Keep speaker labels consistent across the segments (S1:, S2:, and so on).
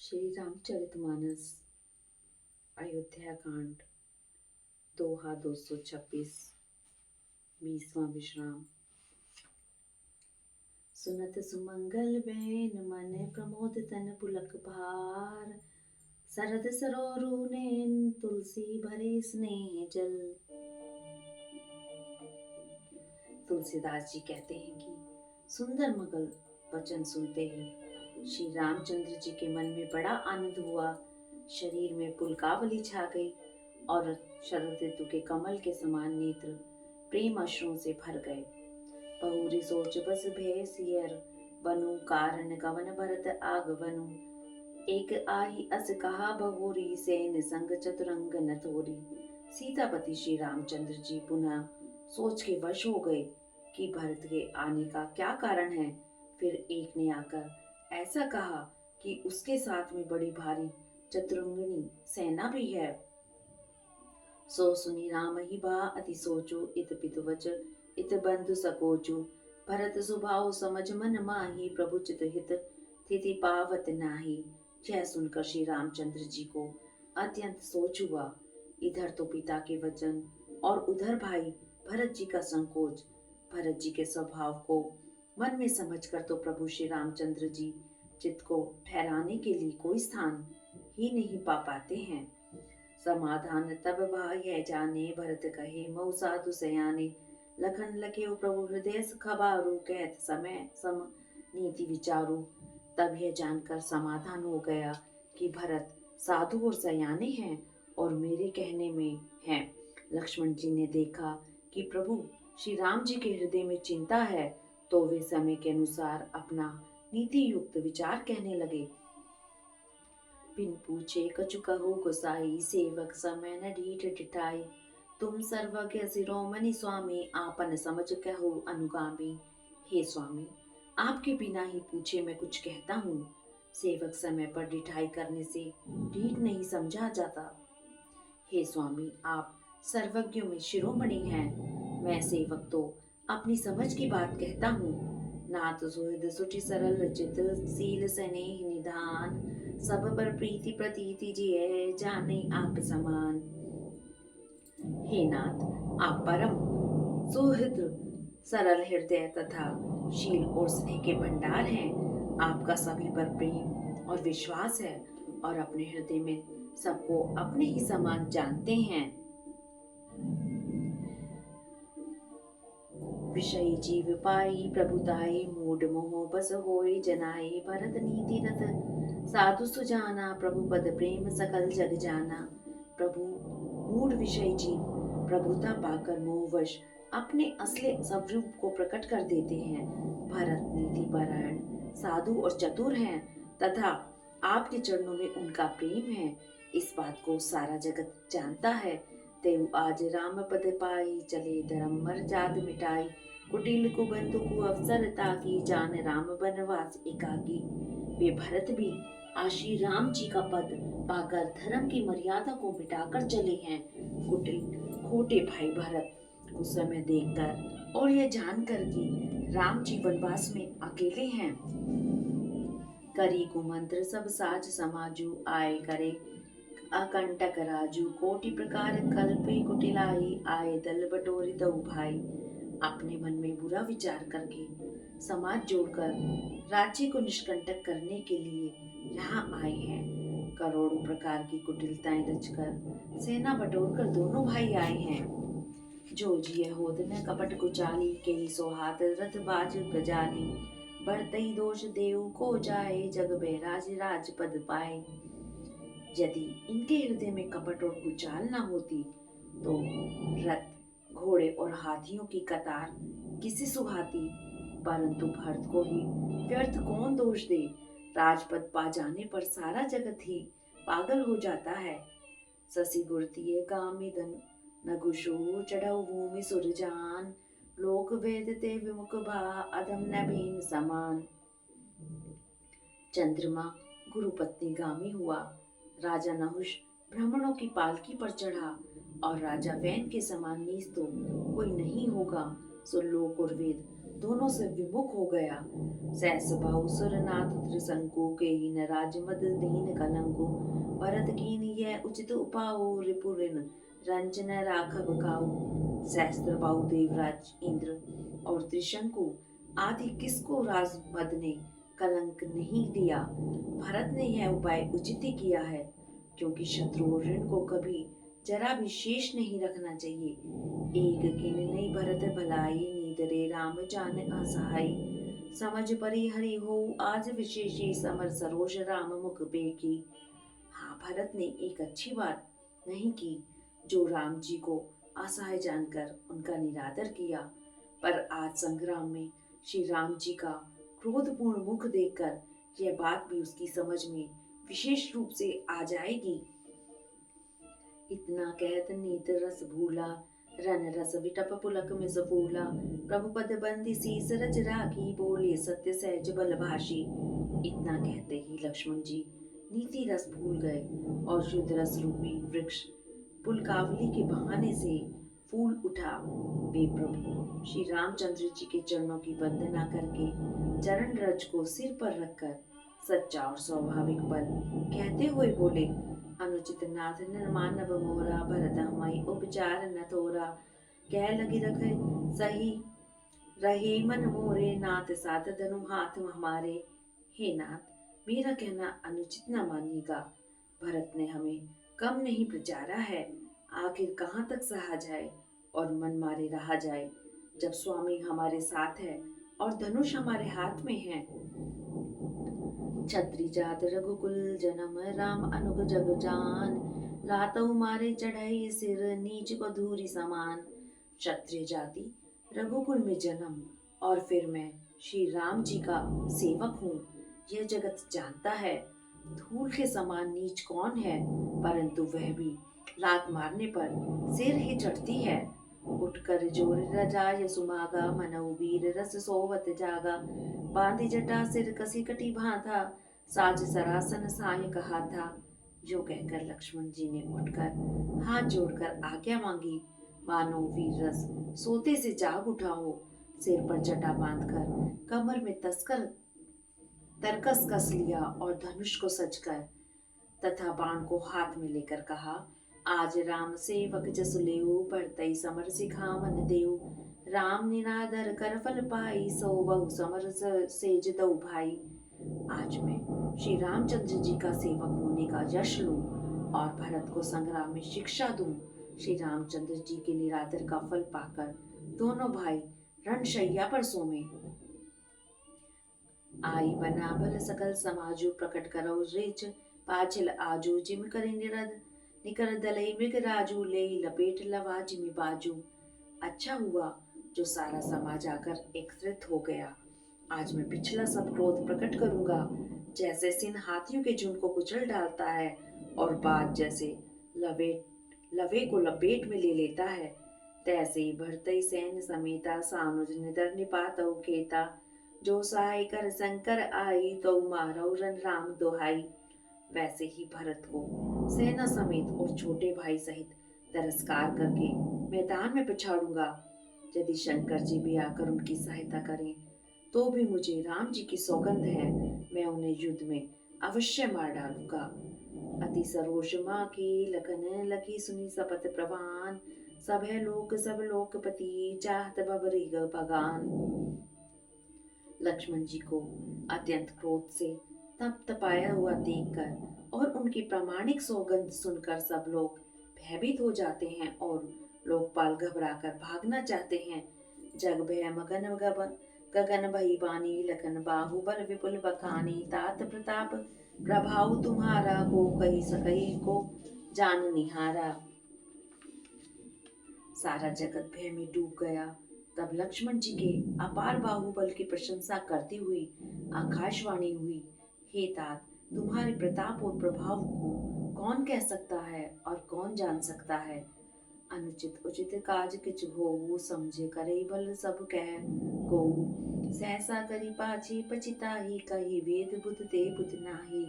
S1: श्री रामचरितमानस अयोध्या कांड दोहा 226 20वां विश्राम। सुनत सुमंगल बैन मन प्रमोद तन पुलक भार। सरद सरोरु नैन तुलसी भरे स्नेह जल। तुलसीदास जी कहते हैं कि सुंदर मगल वचन सुनते ही श्री रामचंद्र जी के मन में बड़ा आनंद हुआ। शरीर में पुलकावली छा गई और शरद ऋतु के कमल के समान नेत्र प्रेम अश्रुओं से भर गए। बहुरी सोच बस भय सियर बनु कारण गवन भरत आगवनु। एक आही अस कहा बहुरी सैन संग चतुरंग न थोरी। सीतापति श्री रामचंद्र जी पुनः सोच के वश हो गए कि भरत के आने का क्या कारण है। फिर एक ने आकर ऐसा कहा कि उसके साथ में बड़ी भारी चतुरंगिनी सेना भी है। सो सुनी राम ही बा अति सोचो इत पितु वच इत बंधु सकोचु। भरत स्वभाव समझ मन माही प्रभु चित हित तिथि पावत नाही। यह सुनकर श्री रामचंद्र जी को अत्यंत सोच हुआ। इधर तो पिता के वचन और उधर भाई भरत जी का संकोच। भरत जी के स्वभाव को मन में समझकर तो प्रभु श्री रामचंद्र जी चित्त को ठहराने के लिए कोई स्थान ही नहीं पा पाते हैं। समाधान तब भाई जाने भरत कहे मऊ साधु सयाने। लखन लखे प्रभु हृदय खबारू कहत समय सम नीति विचारू। तब यह जानकर समाधान हो गया कि भरत साधु और सयाने हैं और मेरे कहने में हैं। लक्ष्मण जी ने देखा कि प्रभु श्री राम जी के हृदय में चिंता है तो वे समय के अनुसार अपना नीति युक्त विचार कहने लगे। बिन पूछे कछु कहो गोसाई सेवक समय न ढीठ ढिठाई। तुम सर्वज्ञ शिरोमणि स्वामी आपन समझ कहो अनुगामी। हे स्वामी, आपके बिना ही पूछे मैं कुछ कहता हूँ। सेवक समय पर ढिठाई करने से ढीठ नहीं समझा जाता। हे स्वामी, आप सर्वज्ञों में शिरोमणि हैं। मैं सेवक तो अपनी समझ की बात कहता हूँ। नाथ सुहृद सुचि सरल चित सील स्नेह निधान। सब पर प्रीति प्रतीति जिये जाने आप समान। हे नाथ, आप परम सुहृद सरल हृदय तथा शील और स्नेह के भंडार हैं। आपका सभी पर प्रेम और विश्वास है और अपने हृदय में सबको अपने ही समान जानते हैं। विषयी जीव पाई प्रभुताई मूड मोह बस होय जनाई। भरत नीति रथ साधु सुजाना प्रभु पद प्रेम सकल जग जाना। प्रभु मूड विषय जीव प्रभुता पाकर मोहवश अपने असली स्वरूप को प्रकट कर देते हैं। भरत नीति परायण साधु और चतुर हैं तथा आपके चरणों में उनका प्रेम है। इस बात को सारा जगत जानता है। तेऊ आज राम पद पाई चले धर्म मर्याद मिटाई। कुटिल को बंधु को अवसर ताकि जान राम बनवास एकाकी। वे भरत भी आशी राम जी का पद पाकर धर्म की मर्यादा को मिटाकर चले हैं। कुटिल खोटे भाई भरत को समय देखकर और यह जानकर कि राम जी वनवास में अकेले हैं करी कुमंत्र सब साज समाजू आए करे अकंटक राजू। कोटि प्रकार कल्पे कुटिलाई आए दल बटोरी दऊ भाई। अपने मन में बुरा विचार करके समाज जोड़कर राज्य को निष्कंटक करने के लिए यहाँ आए हैं। करोड़ों प्रकार की कुटिलताएं रचकर सेना बटोरकर दोनों भाई आए हैं। जो जिय होत न कपट कुचाली के सोहात रथ बाज गजाली। बढ़तई दोष देव को जाए जग बैराज राजपद पाए। यदि इनके हृदय में कपट और कुचाल न होती तो रथ घोड़े और हाथियों की कतार किसे सुहाती। परंतु भरत को ही व्यर्थ कौन दोष दे। राजपद पा जाने पर सारा जगत ही पागल हो जाता है। ससी गुरतीय कामिदन नगुशो चढ़ऊ भूमि सुरजान। लोक वेद ते विमुख भा अधम न भेन समान। चंद्रमा गुरु पत्नी गामी हुआ। राजा नहुष ब्राह्मणों की पालकी पर चढ़ा और राजा वैन के समान नीच तो कोई नहीं होगा। सो लोक और वेद दोनों से विमुख हो गया। सहस बहु सुरनाथ त्रिशंकु के ही न राज मद दीन कलंकु भरत कीन यह उचित उपाओ रिपुरिन रंजन राघव काऊ। सहस्त्र बाहु देवराज इंद्र और त्रिशंकु आदि किसको राज मद ने कलंक नहीं दिया। भरत ने यह उपाय उचित ही किया है, क्योंकि शत्रु और ऋण को कभी जरा भी शेष नहीं रखना चाहिए। एक किन नहीं भरत भलाई नीदरे राम जान असहाय। समझ परी हरि हो आज विशेषी समर सरोज राम मुख बेकी। हाँ, भरत ने एक अच्छी बात नहीं की जो राम जी को असहाय जानकर उनका निरादर किया, पर आज संग्राम में श्री राम जी का क्रोधपूर्ण मुख देखकर यह बात भी उसकी समझ में विशेष रूप से आ जाएगी। इतना कहत नीत रस भूला रन रस विटप पुलक में सफूला। प्रभु पद बंदी शीस रज राखी बोले सत्य सहज बल भाषी। इतना कहते ही लक्ष्मण जी नीति रस भूल गए और शुद्ध रस रूपी वृक्ष पुलकावली के बहाने से फूल उठा। वे प्रभु श्री रामचंद्र जी के चरणों की वंदना करके चरण रज को सिर पर रखकर सच्चा और स्वाभाविक बल कहते हुए बोले, अनुचित नाथ न मानव मोरा भरत हमारी उपचार न थोरा। कह लगी रखे सही रहे मन मोरे नाथ साथ धनु हाथ हमारे। हे नाथ, मेरा कहना अनुचित न मानिएगा। भरत ने हमें कम नहीं प्रचारा है, आखिर कहाँ तक सहा जाए और मन मारे रहा जाए, जब स्वामी हमारे साथ है और धनुष हमारे हाथ में है। छत्री जात रघुकुल जन्म राम अनुग जग जान। लातऊ मारे चढ़ाई सिर नीच को धूरी समान। क्षत्रिय जाति रघुकुल में जन्म और फिर मैं श्री राम जी का सेवक हूँ, यह जगत जानता है। धूल के समान नीच कौन है, परंतु वह भी लात मारने पर सिर ही चढ़ती है। उठकर जोर रजाय सुमागा मनऊ वीर रस सोवत जागा। बांधी जटा सिर कसी कटी बांधा साज सरासन साय कहा था। जो कहकर लक्ष्मण जी ने उठकर हाथ जोड़कर आज्ञा मांगी, मानो वीर रस सोते से जाग उठा हो। सिर पर जटा बांधकर कमर में तस्कर तरकस कस लिया और धनुष को सजकर तथा बाण को हाथ में लेकर कहा, आज राम सेवक जसु लेऊ बरतई समर सिखा मन देऊ। राम निरादर कर फल पाई सो बहु समर सेज दऊ भाई। आज मैं श्री रामचंद्र जी का सेवक होने का यश लूं और भरत को संग्राम में शिक्षा दूं। श्री रामचंद्र जी के निरादर का फल पाकर दोनों भाई रणशैया पर सोमे। आई बना भल सकल समाजु प्रकट करो रिच पाछिल आजू जिम करी निकर दलई मृग राजू ले लपेट लवा जिमी बाजू। अच्छा हुआ जो सारा समाज आकर एकत्रित हो गया। आज मैं पिछला सब क्रोध प्रकट करूंगा, जैसे सिंह हाथियों के झुंड को कुचल डालता है और बाज जैसे लवे को लपेट में ले लेता है, तैसे ही भरतई सैन्य समेता सानुज निदर निपातऊ केता। जो सहाय कर शंकर आई तो मारऊ रन राम दोहाई। वैसे ही भरत को सेना समेत और छोटे भाई सहित तिरस्कार करके मैदान में पछाड़ूंगा। यदि शंकर जी भी आकर उनकी सहायता करें तो भी मुझे राम जी की सौगंध है, मैं उन्हें युद्ध में अवश्य मार डालूंगा। अति सरोज माँ की लखन लखी सुनी सपत प्रवान। सब है लोक सब लोकपति चाहत बबरी भगान। लक्ष्मण जी को अत्यंत क्रोध से तप तपाया हुआ देखकर और उनकी प्रामाणिक सौगंध सुनकर सब लोग भयभीत हो जाते हैं और लोकपाल घबराकर भागना चाहते हैं। जग भय मगन गगन भई बानी लखन बाहुबल विपुल बखानी। तात प्रताप प्रभाव तुम्हारा को कही सकई को जान निहारा। सारा जगत भय में डूब गया। तब लक्ष्मण जी के अपार बाहुबल की प्रशंसा करती हुई आकाशवाणी हुई, हे तात, तुम्हारे प्रताप और प्रभाव को कौन कह सकता है और कौन जान सकता है। अनुचित उचित काज किच होऊ समझे करे भल सब कह को। सहसा करी पाछी पचिताही कही वेद बुध ते बुध नाही।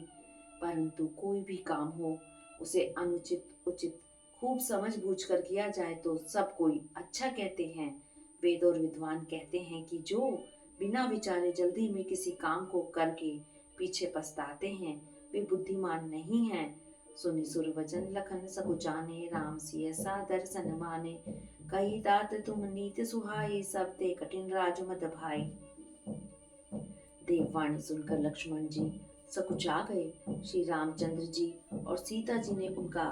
S1: परंतु कोई भी काम हो उसे अनुचित उचित खूब समझ बूझ कर किया जाए तो सब कोई अच्छा कहते हैं। वेद और विद्वान कहते हैं कि जो बिना विचारे जल्दी में किसी काम को करके पीछे पछताते हैं वे बुद्धिमान नहीं हैं। सुनि सुर वचन लखन सकुचाने राम सिय सादर सन माने कही तात तुम नीत सुहाई सब ते कठिन राज मत भाई। देववाणी सुनकर लक्ष्मण जी सकुचा गए। श्री रामचंद्र जी और सीता जी ने उनका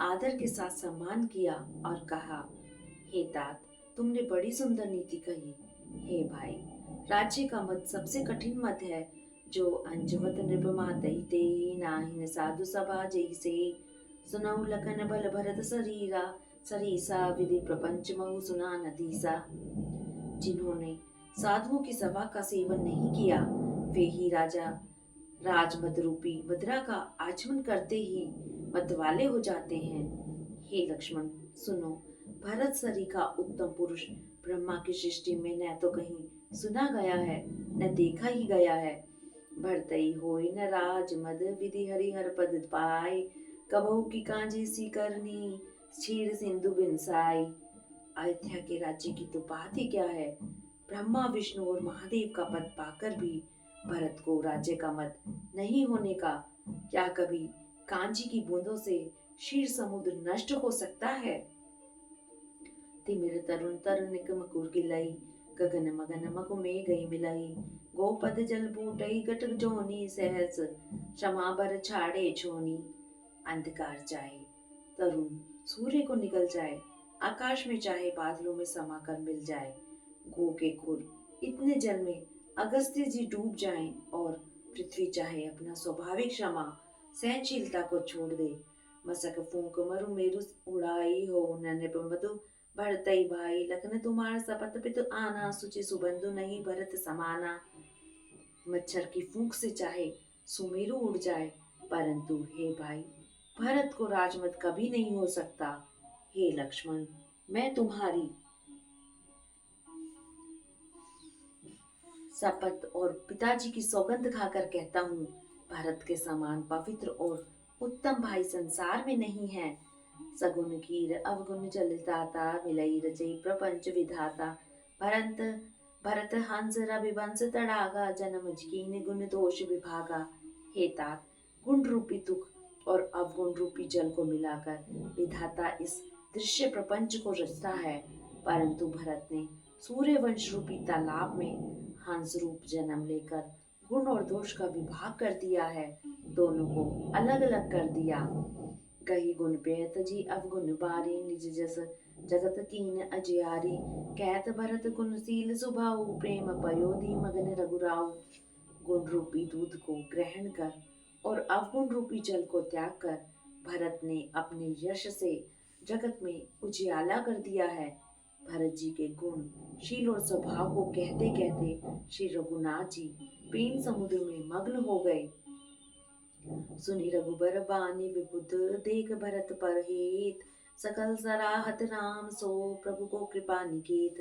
S1: आदर के साथ सम्मान किया और कहा, हे तात, तुमने बड़ी सुंदर नीति कही। हे भाई, राज्य का मत सबसे कठिन मत है। जो अंजवत नृपमा ते नाहिन साधु सभा जैसे सुनऊ लखन बल भरत शरीरा सरीसा विधि प्रपंच महु सुना नदीसा। जिन्होंने साधुओं की सभा का सेवन नहीं किया वे ही राजा राजमद रूपी मुद्रा का आचमन करते ही मतवाले हो जाते हैं। हे लक्ष्मण, सुनो, भरत सरीखा उत्तम पुरुष ब्रह्मा की सृष्टि में न तो कहीं सुना गया है न देखा ही गया है। भरतई होय न राज मद विधि हरिहर पद पाए कबहू की कांजी सी करनी क्षीर सिंधु बिनसाई। अयोध्या के राज्य की तो बात ही क्या है। ब्रह्मा विष्णु और महादेव का पद पाकर भी भरत को राज्य का मत नहीं होने का क्या कभी कांची की बूंदों से क्षीर समुद्र नष्ट हो सकता है। तिमिर तरुण तरुणिक मकुर गिलाई गगन मगन मकु में गई मिलाई गोपद जल बूटई गटक जोनी सहस क्षमा बर छाड़े छोनी। अंधकार चाहे तरुण सूर्य को निकल जाए, आकाश में चाहे बादलों में समा कर मिल जाए, गो के खुर इतने जल में अगस्त्य जी डूब जाएं और पृथ्वी चाहे अपना स्वाभाविक क्षमा सहनशीलता को छोड़ दे, मसक फूंक मरु मेरु उड़ाई हो नृप मधु भरतई भाई लखन तुम्हार सपत पितु आना सुचि सुबंधु नहीं भरत समाना। मच्छर की फूंक से चाहे सुमेरु उड़ जाए परंतु हे भाई, भरत को राजमत कभी नहीं हो सकता। हे लक्ष्मण, मैं तुम्हारी शपथ और पिताजी की सौगंध खाकर कहता हूँ, भारत के समान पवित्र और उत्तम भाई संसार में नहीं है। सगुन कीर अवगुण जलदाता मिलई रचई प्रपंच विधाता भरत भरत हंस रविवंश तड़ागा जन्म कीन गुण दोष विभागा। हे तात, गुण रूपी दुख और अवगुण रूपी जल को मिलाकर विधाता इस दृश्य प्रपंच को रचता है, परंतु भरत ने सूर्यवंश रूपी तालाब में हंस रूप जन्म लेकर गुण और दोष का विभाग कर दिया है, दोनों को अलग अलग कर दिया। कही गुण पेत जी अवगुण बारी निज जस जगत कीन अजियारी कहत भरत गुणशील सुभाऊ प्रेम पयोधी मगन रघुराऊ। गुण रूपी दूध को ग्रहण कर और अवगुण रूपी जल को त्याग कर भरत ने अपने यश से जगत में उजियाला कर दिया है। भरत जी के गुण शील और स्वभाव को कहते कहते श्री रघुनाथ जी प्रेम समुद्र में मग्न हो गए। सुनि रघुबर बानी विबुध देख भरत पर हेत सकल सराहत राम सो प्रभु को कृपा निकेत।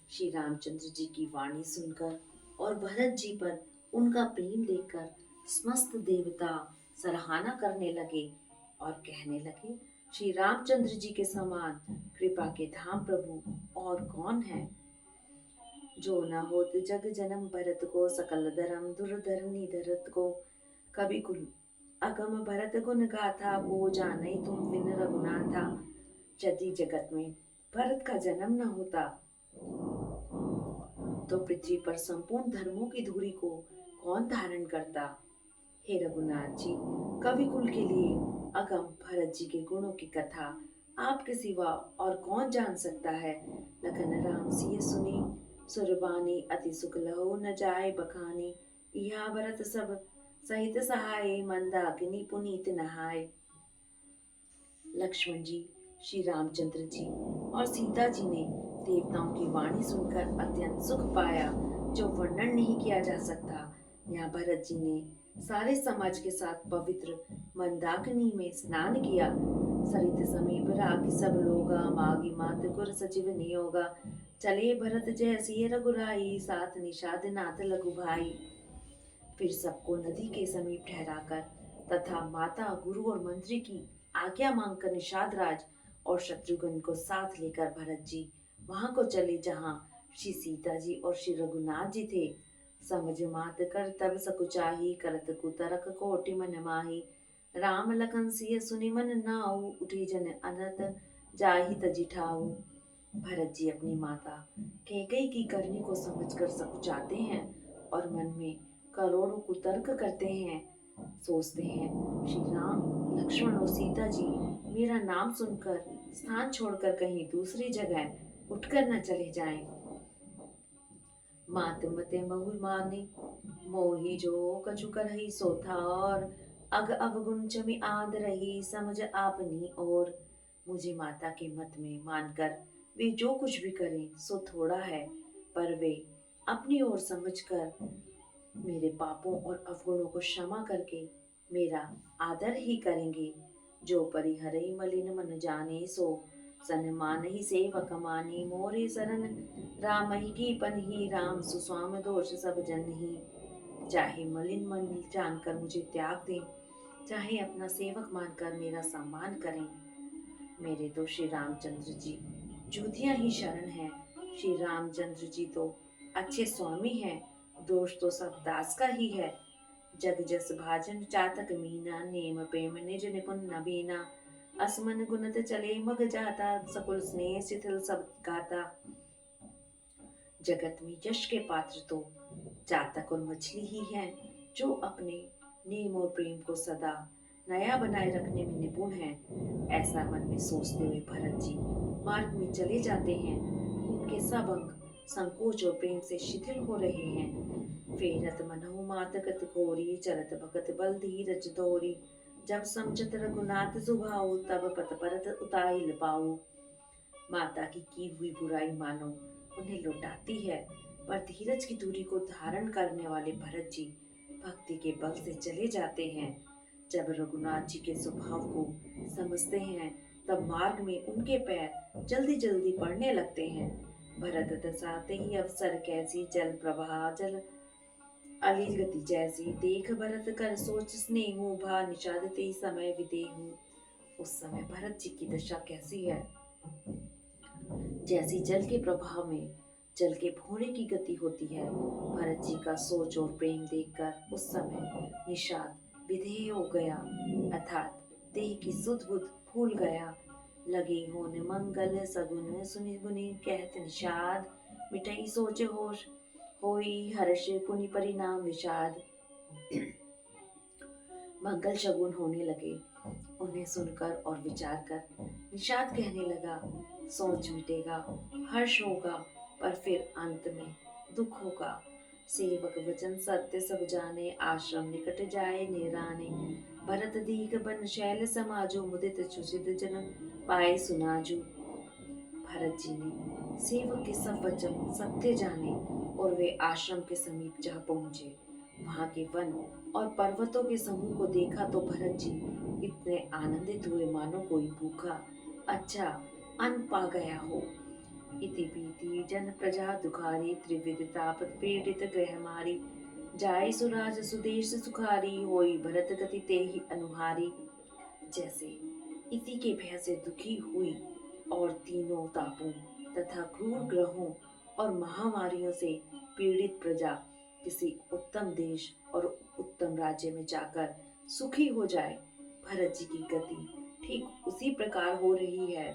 S1: श्री रामचंद्र जी की वाणी सुनकर और भरत जी पर उनका प्रेम देखकर समस्त देवता सराहना करने लगे और कहने लगे, श्री रामचंद्र जी के समान कृपा के धाम प्रभु और कौन है। जो न होत जग जन्म भरत को सकल धर्म दुर्धर निधरत को कभी कुल अगम भरत गुण गाथा को जाने तुम बिन रघुनाथा। यदि जगत में भरत का जन्म न होता तो पृथ्वी पर संपूर्ण धर्मों की धुरी को कौन धारण करता। हे रघुनाथ जी, कवि कुल के लिए अगम भरत जी के गुणों की कथा आपके सिवा और कौन जान सकता है। लखन राम सिय सुनी सुरबानी अति सुख लहो न जाय बखानी इहा भरत सब सहित सहाय मंदाकिनी पुनीत नहाय। लक्ष्मण जी, श्री रामचंद्र जी और सीता जी ने देवताओं की वाणी सुनकर अत्यंत सुख पाया जो वर्णन नहीं किया जा सकता। यहाँ भरत जी ने सारे समाज के साथ पवित्र मंदाकिनी में स्नान किया। सरित समीप राखी सब लोगा मागी मात गुर सचिव नियोगा चले भरत जैसी रघुराई साथ निषाद नाथ लघु भाई। फिर सबको नदी के समीप ठहराकर तथा माता गुरु और मंत्री की आज्ञा मांगकर निषाद राज और शत्रुघ्न को साथ लेकर भरत जी वहां को चले जहां श्री सीता जी और श्री रघुनाथ जी थे। समझ मात कर तब सकुचाही, करत कुतरक कोटि मन माही। राम लखन सिय सुनि मन नाऊ, उठी जन अनत जाहि तजि ठाऊ। भरत जी अपनी माता कैकेयी की करनी को समझकर सकुचाते हैं और मन में करोड़ों कुतर्क करते हैं। सोचते हैं श्री राम लक्ष्मण और सीता जी मेरा नाम सुनकर स्थान छोड़कर कहीं दूसरी जगह उठकर न चले जाएं। मात मते महु माने मोहि जो कछु करहि सो था, और अग अवगुण चमि आद रही समझ आपनी और। मुझे माता के मत में मानकर वे जो कुछ भी करें सो थोड़ा है, पर वे अपनी ओर समझकर मेरे पापों और अवगुणों को क्षमा करके मेरा आदर ही करेंगे। जो परिहरई मलिन मन जाने सो, सन्मान ही सेवक माने मोरे शरण। राम ही की पनहि राम सुस्वाम दोष सब जन ही। चाहे मलिन मन जानकर मुझे त्याग दें, चाहे अपना सेवक मानकर मेरा सम्मान करें, मेरे तो श्री रामचंद्र जी जूतियां ही शरण है। श्री रामचंद्र जी तो अच्छे स्वामी हैं, दोष तो सब दास का ही है। जग जस भाजन चातक मीना, नेम प्रेम निज निपुण नबीना। असमन गुणत चले मग जाता, सकुल स्नेह शिथिल सब गाता। जगत में यश के पात्र तो चातक और मछली ही हैं, जो अपने नेम और प्रेम को सदा नया बनाए रखने में निपुण हैं। ऐसा मन में सोचते हुए भरत जी मार्ग में चले जाते हैं। उनके सब अंग संकोच और प्रेम से शिथिल हो रहे हैं। फेरत मनहु मात गत कोरी, चरत भगत बल धीरज तोरी। जब समझत रघुनाथ सुभाऊ, तब पत परत उताई पाऊ। माता की हुई बुराई मानो उन्हें लौटाती है, पर धीरज की दूरी को धारण करने वाले भरत जी भक्ति के बल से चले जाते हैं। जब रघुनाथ जी के स्वभाव को समझते हैं, तब मार्ग में उनके पैर जल्दी जल्दी पड़ने लगते हैं। भरत दसाते ही अवसर कैसी, जल प्रवाह जल अली गति जैसी। देख भरत कर सोच स्नेहु, भा निषादते समय विदेहु। उस समय भरत जी की दशा कैसी है, जैसी जल के प्रभाव में जल के भोरे की गति होती है। भरत जी का सोच और प्रेम देखकर उस समय निषाद विधेय हो गया, अर्थात देह की सुध बुध भूल गया। लगे होने मंगल सगुन, सुनि गुनि कहत निषाद। मिटई सोच होश होई, हर्ष पुनि परिणाम विषाद। मंगल शगुन होने लगे। उन्हें सुनकर और विचार कर निषाद कहने लगा, सोच मिटेगा, हर्ष होगा, पर फिर अंत में दुख होगा। सेवक वचन सत्य सब जाने, आश्रम निकट जाए निराने। भरत दीघ बन शैल समाजो, मुदित सुसिद जन पाए सुनाजू। भरत जी ने सेवक के सब वचन सत्य जाने और वे आश्रम के समीप जा पहुंचे। वहां के वन और पर्वतों के समूह को देखा तो भरत जी इतने आनंदित हुए मानो कोई भूखा अच्छा अन्न पा गया हो। इति पीति जन प्रजा दुखारी, त्रिविध तापत पीड़ित ग्रह मारी। जाय सुराज सुदेश सुखारी, होई भरत गति तेहि अनुहारी। जैसे इति के भय से दुखी हुई और तीनों तापों तथा क्रूर ग्रहों और महामारियों से पीड़ित प्रजा किसी उत्तम देश और उत्तम राज्य में जाकर सुखी हो जाए, भरत जी की गति ठीक उसी प्रकार हो रही है।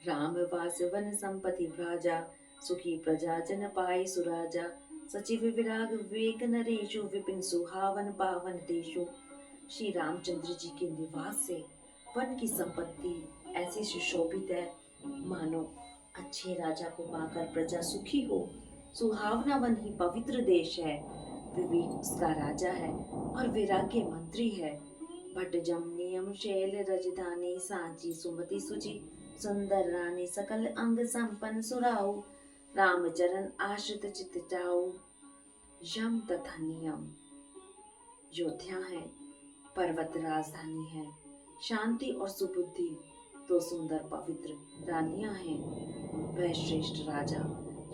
S1: राम वास वन संपत्ति भ्राजा, सुखी प्रजा जन पाए सुराजा। सचिव विराग विवेक नरेशु, विपिन सुहावन पावन देशु। श्री रामचंद्र जी के निवास से वन की संपत्ति ऐसी सुशोभित है, मानो अच्छे राजा को पाकर प्रजा सुखी हो। सुहावना वन ही पवित्र देश है, विवेक उसका राजा है और वैराग्य मंत्री है। भट जम नियम शैल रजधानी, सांची सुमति सुचि सुंदर रानी। सकल अंग संपन्न सुराऊ, रामचरण आश्रित चित जाऊ। यम तथा नियम योद्धा है, पर्वत राजधानी है। शांति और सुबुद्धि तो सुंदर पवित्र रानियां हैं। वह श्रेष्ठ राजा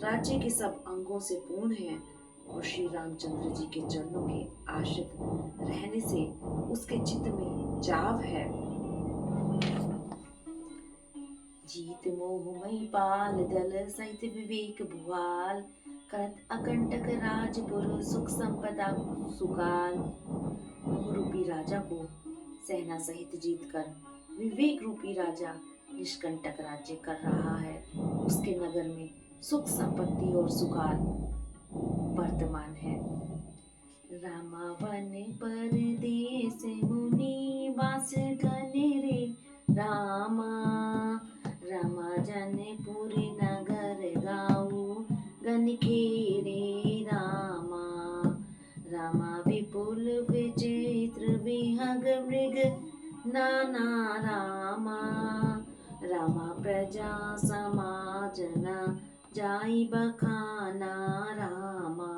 S1: राज्य के सब अंगों से पूर्ण है और श्री रामचंद्र जी के चरणों के आश्रित रहने से उसके चित्त में चाव है। जीत मोहमयी पाल दल सहित विवेक भुआल, करत अकंटक राजपुर सुख संपदा सुकाल। मोह रूपी राजा को सेना सहित जीतकर विवेक रूपी राजा निष्कंटक राज्य कर रहा है। उसके नगर में सुख संपत्ति और सुकाल वर्तमान है। रामावन परदेस मुनि वास घन रे रामा, रामा जनपुर नगर गाऊ गन खेरे रामा। रामा विपुल विचित्र विहग मृग नाना रामा, रामा प्रजा समाजना जाई बखाना रामा।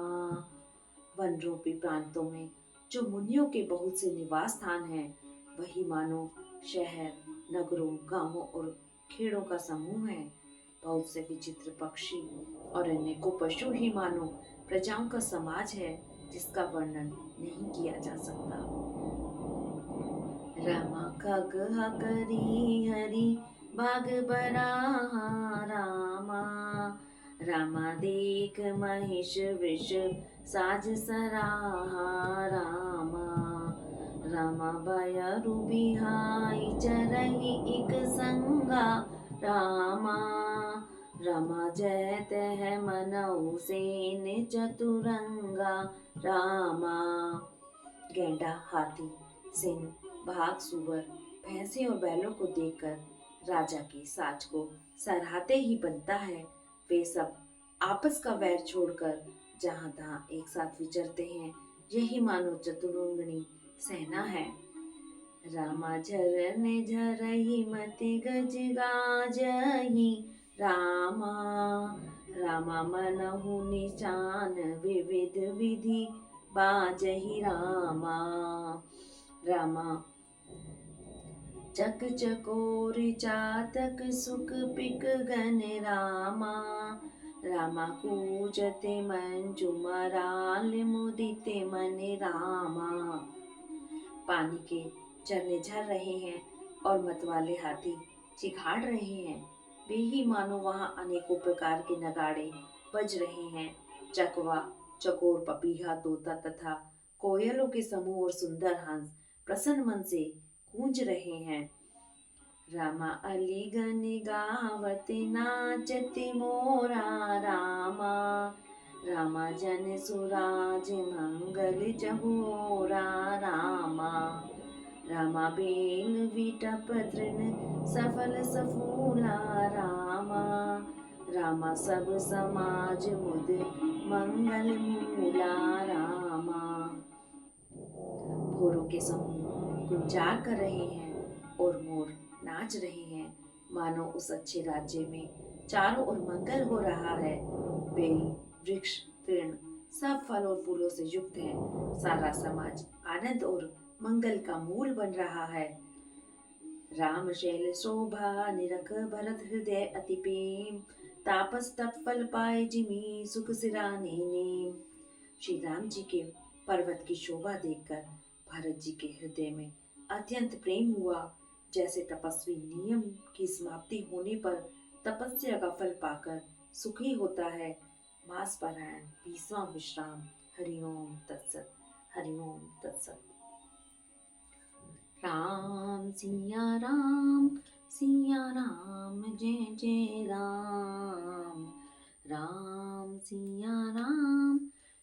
S1: वन रूपी प्रांतों में जो मुनियों के बहुत से निवास स्थान हैं, वही मानो शहर, नगरों, गांवों और खेड़ों का समूह है। बहुत से विचित्र पक्षी और अनेकों पशु ही मानो प्रजाओं का समाज है, जिसका वर्णन नहीं किया जा सकता। रामा खग हकरी हरि बाग बराहा रामा, रामा देख महिष वृष साज सराहा रामा। रामा बयरु बिहाई चरही एक संगा रामा, रामा जय तह मनऊ सेन चतुरंगा रामा। गैंडा, हाथी, सिंह, बाघ, सुअर, भैंसे और बैलों को देखकर राजा की साज को सराहते ही बनता है। वे सब आपस का वैर छोड़कर जहाँ तहाँ एक साथ विचरते हैं। यही मानो चतुरंगनी सेना है। रामा झरन झरही मति गज गाजही रामा, रामा मनहु निशान विविध विधि बाजही रामा। रामा चक चकोर चातक सुख पिक गन रामा, रामा कूजते मंजू मराल मुदिते मन रामा। पानी के झरने झर रहे हैं और मतवाले हाथी चिघाड़ रहे हैं। वे ही मानो वहाँ अनेकों प्रकार के नगाड़े बज रहे हैं। चकवा, चकोर, पपीहा, तोता तथा कोयलों के समूह और सुंदर हंस प्रसन्न मन से गूंज रहे हैं। रामा अलीगन गावत नाचत मोरा रामा, रामा जन सुराज मंगल चहोरा रामा। रामा बेल विटप तृण सफल सफूला रामा, रामा सब समाज मुद मंगल मूला रामा। भोरों के समूह गुंजार कर रहे हैं और मोर नाच रहे हैं, मानो उस अच्छे राज्य में चारों ओर मंगल हो रहा है। बेल, वृक्ष, तृण सब फल और फूलों से युक्त हैं। सारा समाज आनंद और मंगल का मूल बन रहा है। राम शैल शोभा निरख भरत हृदय अति प्रेम, तापस तप फल पाए जिमी सुख सिराने नेम। श्री राम जी के पर्वत की शोभा देखकर भरत जी के हृदय में अत्यंत प्रेम हुआ। जैसे तपस्वी नियम की समाप्ति होने पर तपस्या का फल पाकर सुखी होता है। मास पारायण 20वां विश्राम। हरिओम तत्सत, हरिओम तत्सत। राम सिया राम, सिया राम जय जय राम, राम सिया राम,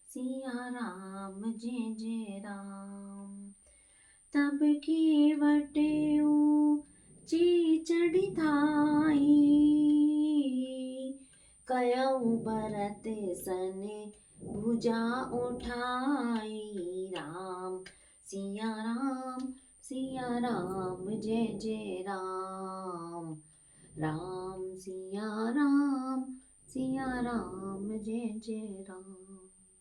S1: सिया राम जय जय राम। तब केवट ऊंची चढ़ी धाई, कयऊ भरत सन भुजा उठाई। राम सिया राम, सिया राम जय जय राम, राम सिया राम, सिया राम जय जय राम।